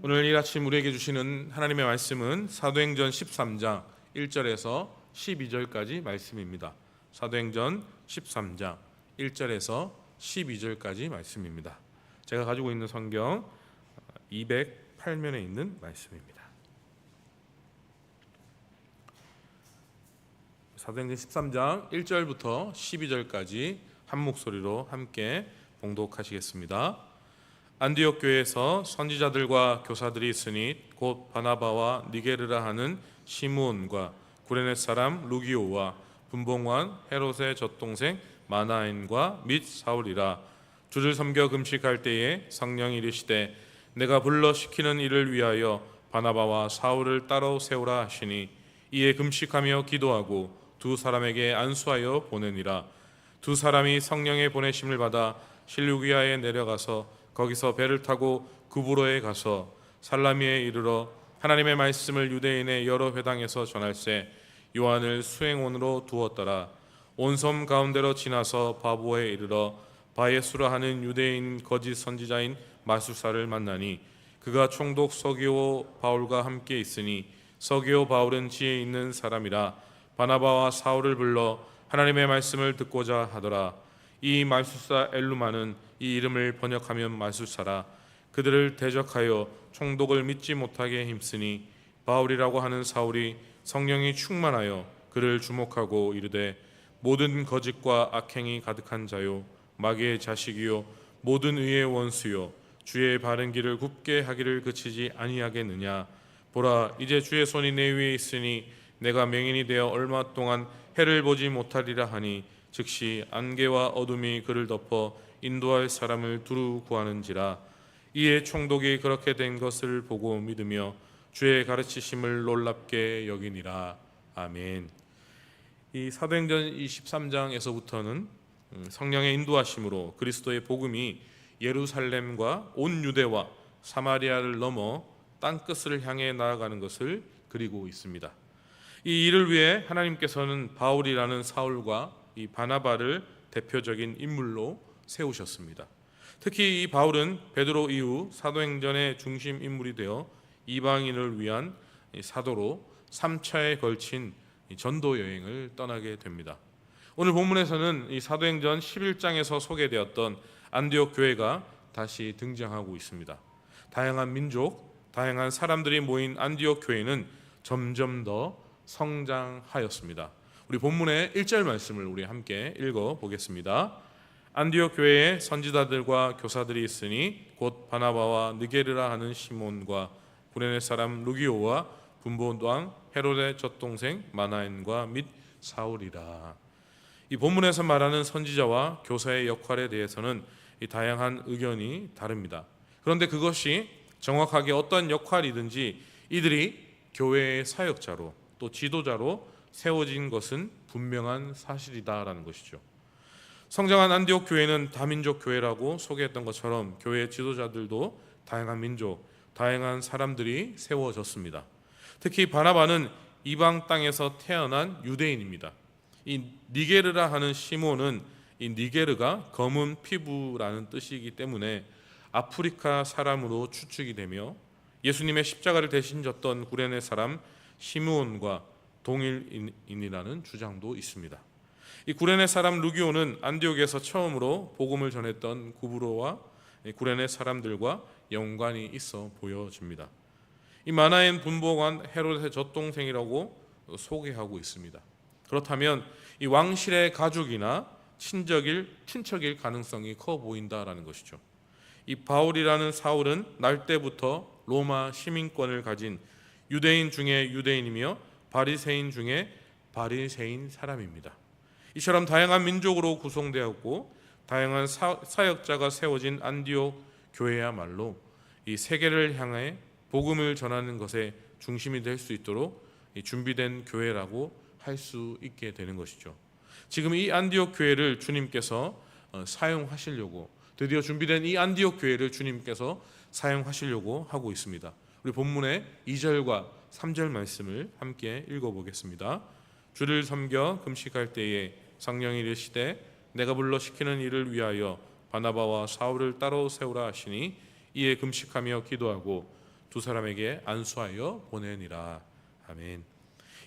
오늘 이 아침 우리에게 주시는 하나님의 말씀은 사도행전 13장 1절에서 12절까지 말씀입니다. 사도행전 13장 1절에서 12절까지 말씀입니다. 제가 가지고 있는 성경 208면에 있는 말씀입니다. 사도행전 13장 1절부터 12절까지 한 목소리로 함께 봉독하시겠습니다. 안디옥 교회에서 선지자들과 교사들이 있으니 곧 바나바와 니게르라 하는 시므온과 구레네 사람 루기오와 분봉왕 헤롯의 젖동생 마나엔과 및 사울이라. 주를 섬겨 금식할 때에 성령이 이르시되 내가 불러 시키는 일을 위하여 바나바와 사울을 따로 세우라 하시니 이에 금식하며 기도하고 두 사람에게 안수하여 보내니라. 두 사람이 성령의 보내심을 받아 실루기아에 내려가서 거기서 배를 타고 구브로에 가서 살라미에 이르러 하나님의 말씀을 유대인의 여러 회당에서 전할세 요한을 수행원으로 두었더라. 온 섬 가운데로 지나서 바보에 이르러 바예수라 하는 유대인 거짓 선지자인 마술사를 만나니 그가 총독 서기오 바울과 함께 있으니 서기오 바울은 지혜 있는 사람이라. 바나바와 사울을 불러 하나님의 말씀을 듣고자 하더라. 이 마술사 엘루마는 이 이름을 번역하면 마술사라. 그들을 대적하여 총독을 믿지 못하게 힘쓰니 바울이라고 하는 사울이 성령이 충만하여 그를 주목하고 이르되 모든 거짓과 악행이 가득한 자요 마귀의 자식이요 모든 의의 원수요 주의 바른 길을 굽게 하기를 그치지 아니하겠느냐. 보라, 이제 주의 손이 내 위에 있으니 내가 맹인이 되어 얼마 동안 해를 보지 못하리라 하니 즉시 안개와 어둠이 그를 덮어 인도할 사람을 두루 구하는지라. 이에 총독이 그렇게 된 것을 보고 믿으며 주의 가르치심을 놀랍게 여기니라. 아멘. 이 사도행전 23장에서부터는 성령의 인도하심으로 그리스도의 복음이 예루살렘과 온 유대와 사마리아를 넘어 땅끝을 향해 나아가는 것을 그리고 있습니다. 이 일을 위해 하나님께서는 바울이라는 사울과 이 바나바를 대표적인 인물로 세우셨습니다. 특히 이 바울은 베드로 이후 사도행전의 중심 인물이 되어 이방인을 위한 사도로 3차에 걸친 전도 여행을 떠나게 됩니다. 오늘 본문에서는 이 사도행전 11장에서 소개되었던 안디옥 교회가 다시 등장하고 있습니다. 다양한 민족, 다양한 사람들이 모인 안디옥 교회는 점점 더 성장하였습니다. 우리 본문의 1절 말씀을 우리 함께 읽어보겠습니다. 안디옥 교회에 선지자들과 교사들이 있으니 곧 바나바와 느게르라 하는 시몬과 구레네 사람 루기오와 분봉왕 헤롯의 젖동생 마나엔과 및 사울이라. 이 본문에서 말하는 선지자와 교사의 역할에 대해서는 이 다양한 의견이 다릅니다. 그런데 그것이 정확하게 어떤 역할이든지 이들이 교회의 사역자로 또 지도자로 세워진 것은 분명한 사실이다라는 것이죠. 성장한 안디옥 교회는 다민족 교회라고 소개했던 것처럼 교회 지도자들도 다양한 민족, 다양한 사람들이 세워졌습니다. 특히 바나바는 이방 땅에서 태어난 유대인입니다. 이 니게르라 하는 시몬은 이 니게르가 검은 피부라는 뜻이기 때문에 아프리카 사람으로 추측이 되며 예수님의 십자가를 대신 졌던 구레네 사람 시므온과 동일인이라는 주장도 있습니다. 이 구레네 사람 루기오는 안디옥에서 처음으로 복음을 전했던 구브로와 구레네 사람들과 연관이 있어 보여집니다. 이 마나엔 분봉왕 헤롯의 젖동생이라고 소개하고 있습니다. 그렇다면 이 왕실의 가족이나 친척일 가능성이 커 보인다라는 것이죠. 이 바울이라는 사울은 날 때부터 로마 시민권을 가진 유대인 중에 유대인이며 바리새인 중에 바리새인 사람입니다. 이처럼 다양한 민족으로 구성되었고 다양한 사역자가 세워진 안디옥 교회야말로 이 세계를 향해 복음을 전하는 것의 중심이 될 수 있도록 준비된 교회라고 할 수 있게 되는 것이죠. 지금 이 안디옥 교회를 주님께서 사용하시려고 드디어 준비된 이 안디옥 교회를 주님께서 사용하시려고 하고 있습니다. 우리 본문의 2절과 3절 말씀을 함께 읽어보겠습니다. 주를 섬겨 금식할 때에 성령이 이르시되 내가 불러 시키는 일을 위하여 바나바와 사울을 따로 세우라 하시니 이에 금식하며 기도하고 두 사람에게 안수하여 보내니라. 아멘.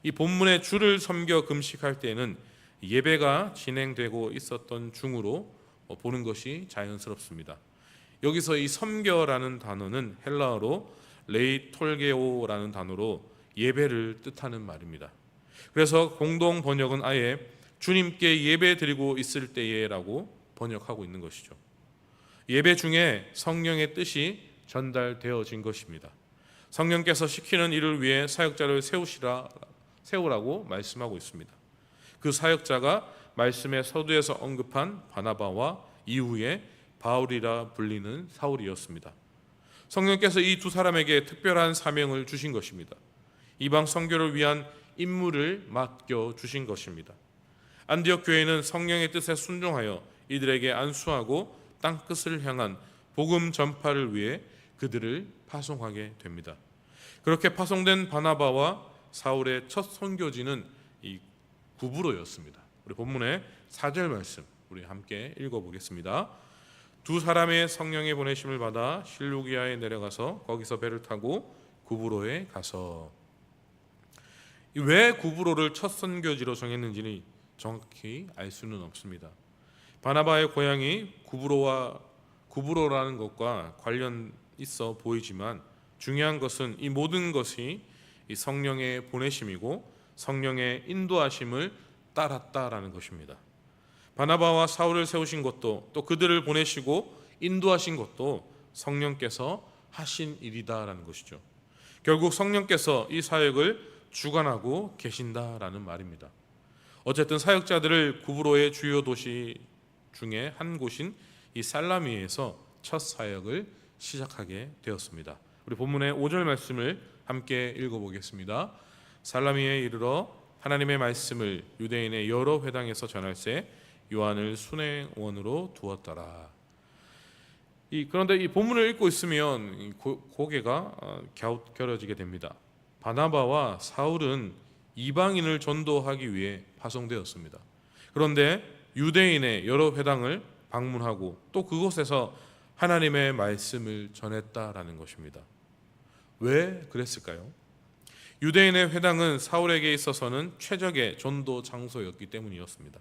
이 본문의 주를 섬겨 금식할 때에는 예배가 진행되고 있었던 중으로 보는 것이 자연스럽습니다. 여기서 이 섬겨라는 단어는 헬라어로 레이톨게오라는 단어로 예배를 뜻하는 말입니다. 그래서 공동 번역은 아예 주님께 예배 드리고 있을 때에라고 번역하고 있는 것이죠. 예배 중에 성령의 뜻이 전달되어진 것입니다. 성령께서 시키는 일을 위해 사역자를 세우라고 말씀하고 있습니다. 그 사역자가 말씀의 서두에서 언급한 바나바와 이후에 바울이라 불리는 사울이었습니다. 성령께서 이 두 사람에게 특별한 사명을 주신 것입니다. 이방 선교를 위한 임무를 맡겨 주신 것입니다. 안디옥 교회는 성령의 뜻에 순종하여 이들에게 안수하고 땅끝을 향한 복음 전파를 위해 그들을 파송하게 됩니다. 그렇게 파송된 바나바와 사울의 첫 선교지는 이 구브로였습니다. 우리 본문의 4절 말씀 우리 함께 읽어보겠습니다. 두 사람의 성령의 보내심을 받아 실루기아에 내려가서 거기서 배를 타고 구브로에 가서. 왜 구브로를 첫 선교지로 정했는지는 정확히 알 수는 없습니다. 바나바의 고향이 구브로라는 것과 관련 있어 보이지만 중요한 것은 이 모든 것이 이 성령의 보내심이고 성령의 인도하심을 따랐다라는 것입니다. 바나바와 사울을 세우신 것도 또 그들을 보내시고 인도하신 것도 성령께서 하신 일이다라는 것이죠. 결국 성령께서 이 사역을 주관하고 계신다라는 말입니다. 어쨌든 사역자들을 구브로의 주요 도시 중에 한 곳인 이 살라미에서 첫 사역을 시작하게 되었습니다. 우리 본문의 5절 말씀을 함께 읽어보겠습니다. 살라미에 이르러 하나님의 말씀을 유대인의 여러 회당에서 전할세 요한을 순회원으로 두었더라. 그런데 이 본문을 읽고 있으면 고개가 갸웃겨려지게 됩니다. 바나바와 사울은 이방인을 전도하기 위해 파송되었습니다. 그런데 유대인의 여러 회당을 방문하고 또 그곳에서 하나님의 말씀을 전했다라는 것입니다. 왜 그랬을까요? 유대인의 회당은 사울에게 있어서는 최적의 전도 장소였기 때문이었습니다.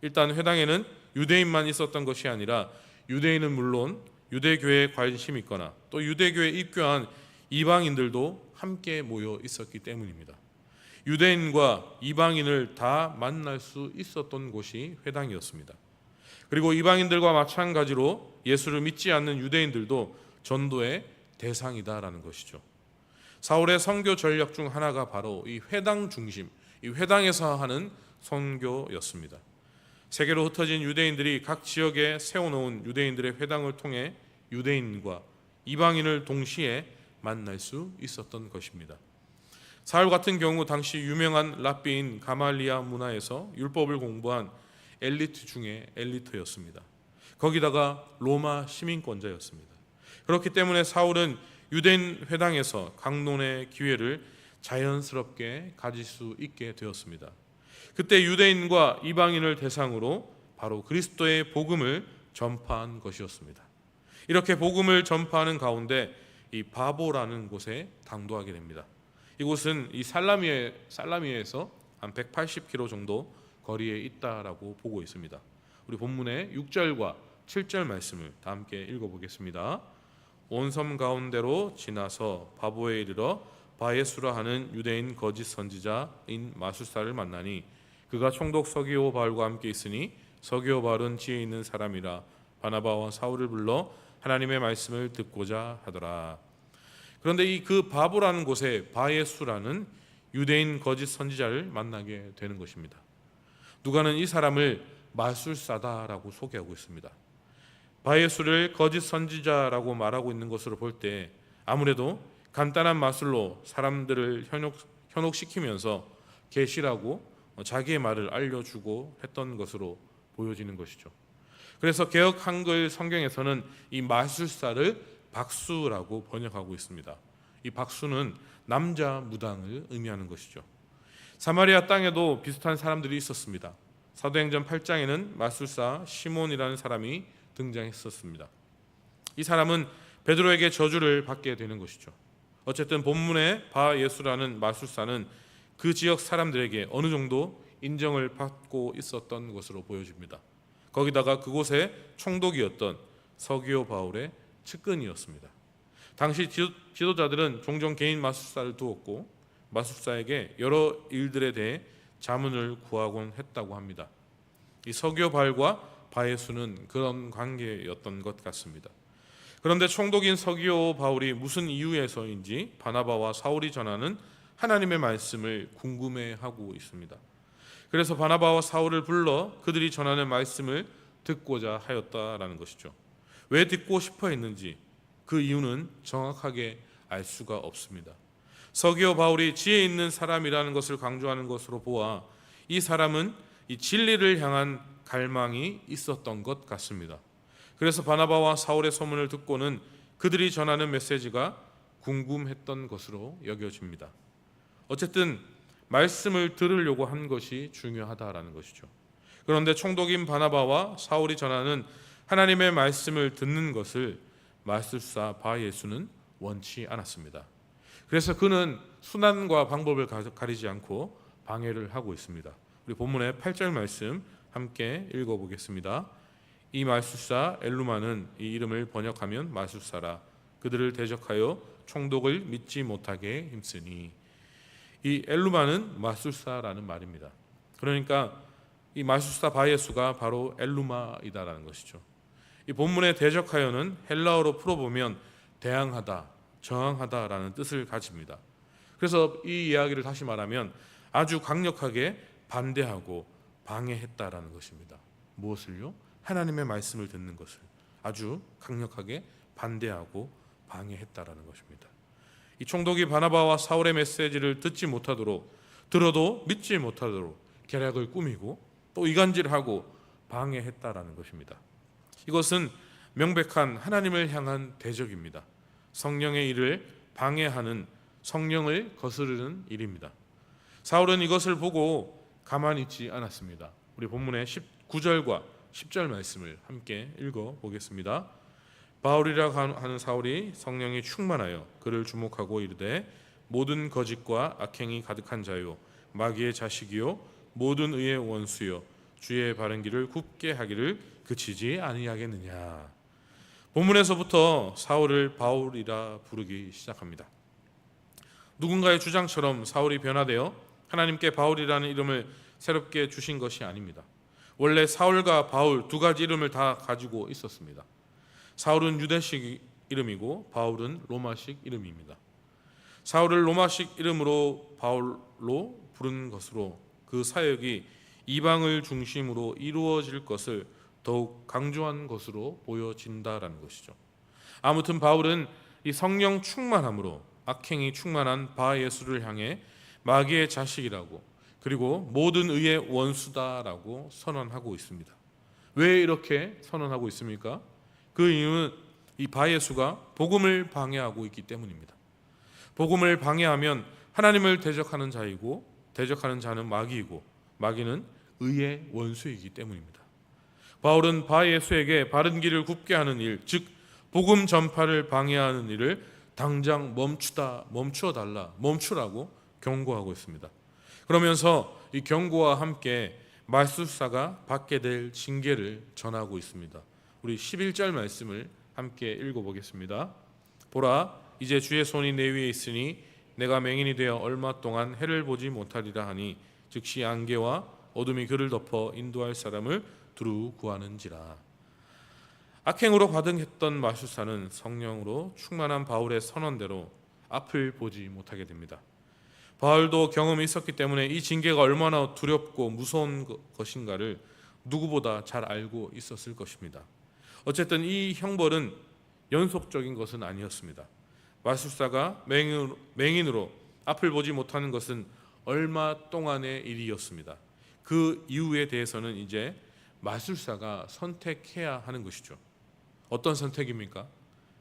일단 회당에는 유대인만 있었던 것이 아니라 유대인은 물론 유대교회에 관심이 있거나 또 유대교회에 입교한 이방인들도 함께 모여 있었기 때문입니다. 유대인과 이방인을 다 만날 수 있었던 곳이 회당이었습니다. 그리고 이방인들과 마찬가지로 예수를 믿지 않는 유대인들도 전도의 대상이다라는 것이죠. 사울의 선교 전략 중 하나가 바로 이 회당 중심, 이 회당에서 하는 선교였습니다. 세계로 흩어진 유대인들이 각 지역에 세워놓은 유대인들의 회당을 통해 유대인과 이방인을 동시에 만날 수 있었던 것입니다. 사울 같은 경우 당시 유명한 랍비인 가말리아 문화에서 율법을 공부한 엘리트 중에 엘리트였습니다. 거기다가 로마 시민권자였습니다. 그렇기 때문에 사울은 유대인 회당에서 강론의 기회를 자연스럽게 가질 수 있게 되었습니다. 그때 유대인과 이방인을 대상으로 바로 그리스도의 복음을 전파한 것이었습니다. 이렇게 복음을 전파하는 가운데 이 바보라는 곳에 당도하게 됩니다. 이곳은 이 살라미에서 한 180km 정도 거리에 있다라고 보고 있습니다. 우리 본문의 6절과 7절 말씀을 다 함께 읽어보겠습니다. 온 섬 가운데로 지나서 바보에 이르러 바예수라 하는 유대인 거짓 선지자인 마술사를 만나니 그가 총독 서기오 바울과 함께 있으니 서기오 바울은 지혜 있는 사람이라 바나바와 사울을 불러 하나님의 말씀을 듣고자 하더라. 그런데 그 바보라는 곳에 바예수라는 유대인 거짓 선지자를 만나게 되는 것입니다. 누가는 이 사람을 마술사다라고 소개하고 있습니다. 바예수를 거짓 선지자라고 말하고 있는 것으로 볼 때 아무래도 간단한 마술로 사람들을 현혹시키면서 계시라고 자기의 말을 알려주고 했던 것으로 보여지는 것이죠. 그래서 개역 한글 성경에서는 이 마술사를 박수라고 번역하고 있습니다. 이 박수는 남자 무당을 의미하는 것이죠. 사마리아 땅에도 비슷한 사람들이 있었습니다. 사도행전 8장에는 마술사 시몬이라는 사람이 등장했었습니다. 이 사람은 베드로에게 저주를 받게 되는 것이죠. 어쨌든 본문의 바 예수라는 마술사는 그 지역 사람들에게 어느 정도 인정을 받고 있었던 것으로 보여집니다. 거기다가 그곳의 총독이었던 서기오 바울의 측근이었습니다. 당시 지도자들은 종종 개인 마술사를 두었고 마술사에게 여러 일들에 대해 자문을 구하곤 했다고 합니다. 이 서기오 바울과 바예수는 그런 관계였던 것 같습니다. 그런데 총독인 서기오 바울이 무슨 이유에서인지 바나바와 사울이 전하는 하나님의 말씀을 궁금해하고 있습니다. 그래서 바나바와 사울을 불러 그들이 전하는 말씀을 듣고자 하였다라는 것이죠. 왜 듣고 싶어 했는지 그 이유는 정확하게 알 수가 없습니다. 서기오 바울이 지혜 있는 사람이라는 것을 강조하는 것으로 보아 이 사람은 이 진리를 향한 갈망이 있었던 것 같습니다. 그래서 바나바와 사울의 소문을 듣고는 그들이 전하는 메시지가 궁금했던 것으로 여겨집니다. 어쨌든 말씀을 들으려고 한 것이 중요하다라는 것이죠. 그런데 총독인 바나바와 사울이 전하는 하나님의 말씀을 듣는 것을 마술사 바예수는 원치 않았습니다. 그래서 그는 순환과 방법을 가리지 않고 방해를 하고 있습니다. 우리 본문의 8절 말씀 함께 읽어보겠습니다. 이 마술사 엘루마는 이 이름을 번역하면 마술사라. 그들을 대적하여 총독을 믿지 못하게 힘쓰니. 이 엘루마는 마술사라는 말입니다. 그러니까 이 마술사 바예수가 바로 엘루마이다라는 것이죠. 이 본문의 대적하여는 헬라어로 풀어보면 대항하다, 저항하다라는 뜻을 가집니다. 그래서 이 이야기를 다시 말하면 아주 강력하게 반대하고 방해했다라는 것입니다. 무엇을요? 하나님의 말씀을 듣는 것을 아주 강력하게 반대하고 방해했다라는 것입니다. 이 총독이 바나바와 사울의 메시지를 듣지 못하도록, 들어도 믿지 못하도록 계략을 꾸미고 또 이간질하고 방해했다라는 것입니다. 이것은 명백한 하나님을 향한 대적입니다. 성령의 일을 방해하는, 성령을 거스르는 일입니다. 사울은 이것을 보고 가만히 있지 않았습니다. 우리 본문의 19절과 10절 말씀을 함께 읽어보겠습니다. 바울이라 하는 사울이 성령이 충만하여 그를 주목하고 이르되 모든 거짓과 악행이 가득한 자요 마귀의 자식이요 모든 의의 원수요 주의 바른 길을 굽게 하기를 그치지 아니하겠느냐. 본문에서부터 사울을 바울이라 부르기 시작합니다. 누군가의 주장처럼 사울이 변화되어 하나님께 바울이라는 이름을 새롭게 주신 것이 아닙니다. 원래 사울과 바울 두 가지 이름을 다 가지고 있었습니다. 사울은 유대식 이름이고 바울은 로마식 이름입니다. 사울을 로마식 이름으로 바울로 부른 것으로 그 사역이 이방을 중심으로 이루어질 것을 더욱 강조한 것으로 보여진다라는 것이죠. 아무튼 바울은 이 성령 충만함으로 악행이 충만한 바예수를 향해 마귀의 자식이라고 그리고 모든 의의 원수다라고 선언하고 있습니다. 왜 이렇게 선언하고 있습니까? 그 이유는 이 바예수가 복음을 방해하고 있기 때문입니다. 복음을 방해하면 하나님을 대적하는 자이고 대적하는 자는 마귀이고 마귀는 의의 원수이기 때문입니다. 바울은 바예수에게 바른 길을 굽게 하는 일, 즉 복음 전파를 방해하는 일을 당장 멈추어달라, 멈추라고 경고하고 있습니다. 그러면서 이 경고와 함께 마술사가 받게 될 징계를 전하고 있습니다. 우리 11절 말씀을 함께 읽어보겠습니다. 보라, 이제 주의 손이 내 위에 있으니 내가 맹인이 되어 얼마 동안 해를 보지 못하리라 하니 즉시 안개와 어둠이 그를 덮어 인도할 사람을 두루 구하는지라. 악행으로 가득했던 마술사는 성령으로 충만한 바울의 선언대로 앞을 보지 못하게 됩니다. 바울도 경험이 있었기 때문에 이 징계가 얼마나 두렵고 무서운 것인가를 누구보다 잘 알고 있었을 것입니다. 어쨌든 이 형벌은 연속적인 것은 아니었습니다. 마술사가 맹인으로 앞을 보지 못하는 것은 얼마 동안의 일이었습니다. 그 이유에 대해서는 이제 마술사가 선택해야 하는 것이죠. 어떤 선택입니까?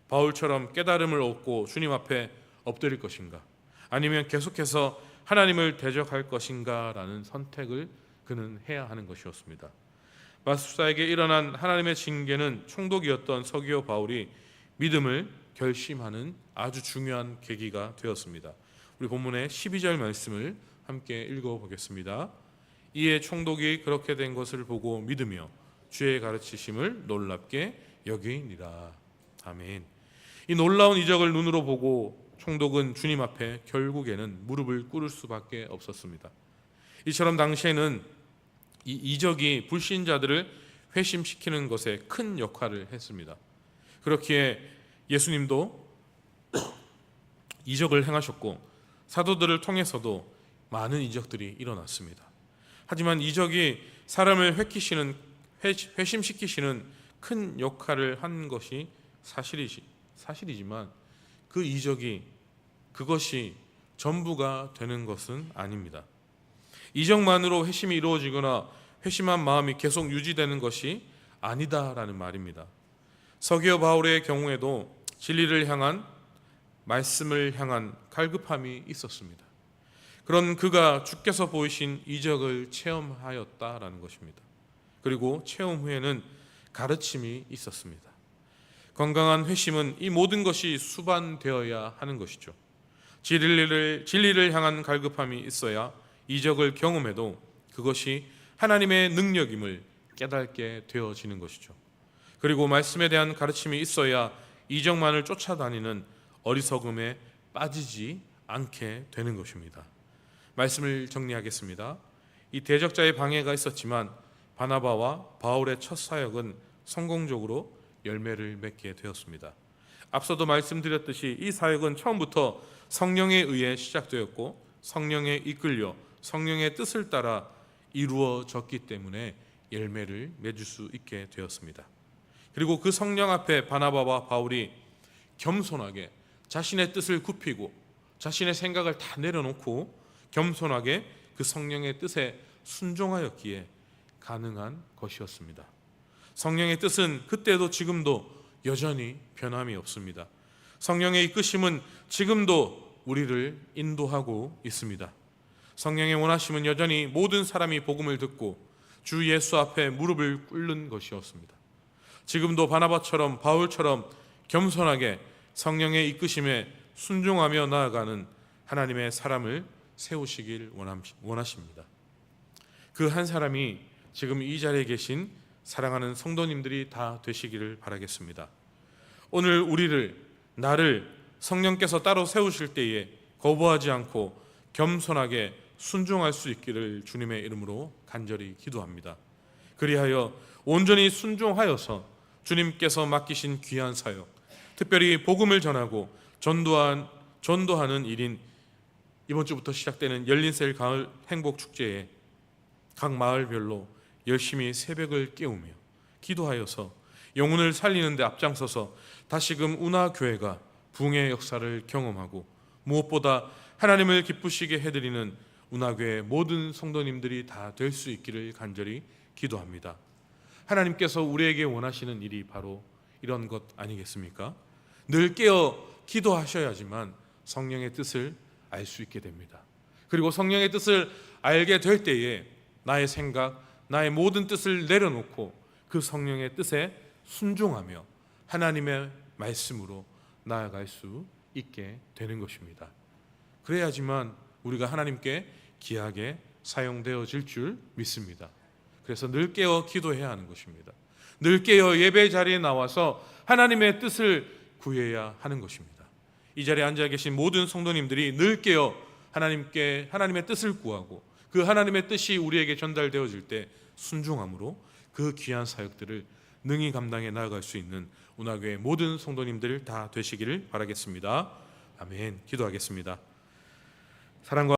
바울처럼 깨달음을 얻고 주님 앞에 엎드릴 것인가? 아니면 계속해서 하나님을 대적할 것인가? 라는 선택을 그는 해야 하는 것이었습니다. 마술사에게 일어난 하나님의 징계는 총독이었던 서기오 바울이 믿음을 결심하는 아주 중요한 계기가 되었습니다. 우리 본문의 12절 말씀을 함께 읽어보겠습니다. 이에 총독이 그렇게 된 것을 보고 믿으며 주의 가르치심을 놀랍게 여기니라. 아멘. 이 놀라운 이적을 눈으로 보고 총독은 주님 앞에 결국에는 무릎을 꿇을 수밖에 없었습니다. 이처럼 당시에는 이 이적이 불신자들을 회심시키는 것에 큰 역할을 했습니다. 그렇기에 예수님도 이적을 행하셨고 사도들을 통해서도 많은 이적들이 일어났습니다. 하지만 이적이 사람을 회심시키시는 큰 역할을 한 것이 사실이지만 그 이적이 그것이 전부가 되는 것은 아닙니다. 이적만으로 회심이 이루어지거나 회심한 마음이 계속 유지되는 것이 아니다라는 말입니다. 서기어 바울의 경우에도 진리를 향한 말씀을 향한 갈급함이 있었습니다. 그런 그가 주께서 보이신 이적을 체험하였다라는 것입니다. 그리고 체험 후에는 가르침이 있었습니다. 건강한 회심은 이 모든 것이 수반되어야 하는 것이죠. 진리를 향한 갈급함이 있어야 이적을 경험해도 그것이 하나님의 능력임을 깨닫게 되어지는 것이죠. 그리고 말씀에 대한 가르침이 있어야 이적만을 쫓아다니는 어리석음에 빠지지 않게 되는 것입니다. 말씀을 정리하겠습니다. 이 대적자의 방해가 있었지만 바나바와 바울의 첫 사역은 성공적으로 열매를 맺게 되었습니다. 앞서도 말씀드렸듯이 이 사역은 처음부터 성령에 의해 시작되었고 성령에 이끌려 성령의 뜻을 따라 이루어졌기 때문에 열매를 맺을 수 있게 되었습니다. 그리고 그 성령 앞에 바나바와 바울이 겸손하게 자신의 뜻을 굽히고 자신의 생각을 다 내려놓고 겸손하게 그 성령의 뜻에 순종하였기에 가능한 것이었습니다. 성령의 뜻은 그때도 지금도 여전히 변함이 없습니다. 성령의 이끄심은 지금도 우리를 인도하고 있습니다. 성령의 원하심은 여전히 모든 사람이 복음을 듣고 주 예수 앞에 무릎을 꿇는 것이었습니다. 지금도 바나바처럼 바울처럼 겸손하게 성령의 이끄심에 순종하며 나아가는 하나님의 사람을 세우시길 원하십니다. 그 한 사람이 지금 이 자리에 계신 사랑하는 성도님들이 다 되시기를 바라겠습니다. 오늘 나를 성령께서 따로 세우실 때에 거부하지 않고 겸손하게 순종할 수 있기를 주님의 이름으로 간절히 기도합니다. 그리하여 온전히 순종하여서 주님께서 맡기신 귀한 사역, 특별히 복음을 전하고 전도하는 일인 이번 주부터 시작되는 열린셀 가을 행복축제에 각 마을별로 열심히 새벽을 깨우며 기도하여서 영혼을 살리는 데 앞장서서 다시금 운하교회가 붕의 역사를 경험하고 무엇보다 하나님을 기쁘시게 해드리는 운하교회 모든 성도님들이 다 될 수 있기를 간절히 기도합니다. 하나님께서 우리에게 원하시는 일이 바로 이런 것 아니겠습니까? 늘 깨어 기도하셔야지만 성령의 뜻을 알 수 있게 됩니다. 그리고 성령의 뜻을 알게 될 때에 나의 생각, 나의 모든 뜻을 내려놓고 그 성령의 뜻에 순종하며 하나님의 말씀으로 나아갈 수 있게 되는 것입니다. 그래야지만 우리가 하나님께 귀하게 사용되어질 줄 믿습니다. 그래서 늘 깨어 기도해야 하는 것입니다. 늘 깨어 예배 자리에 나와서 하나님의 뜻을 구해야 하는 것입니다. 이 자리에 앉아 계신 모든 성도님들이 늘 깨어 하나님의 뜻을 구하고 그 하나님의 뜻이 우리에게 전달되어질 때 순종함으로 그 귀한 사역들을 능히 감당해 나아갈 수 있는 운하교회 모든 성도님들 다 되시기를 바라겠습니다. 아멘. 기도하겠습니다. 사랑과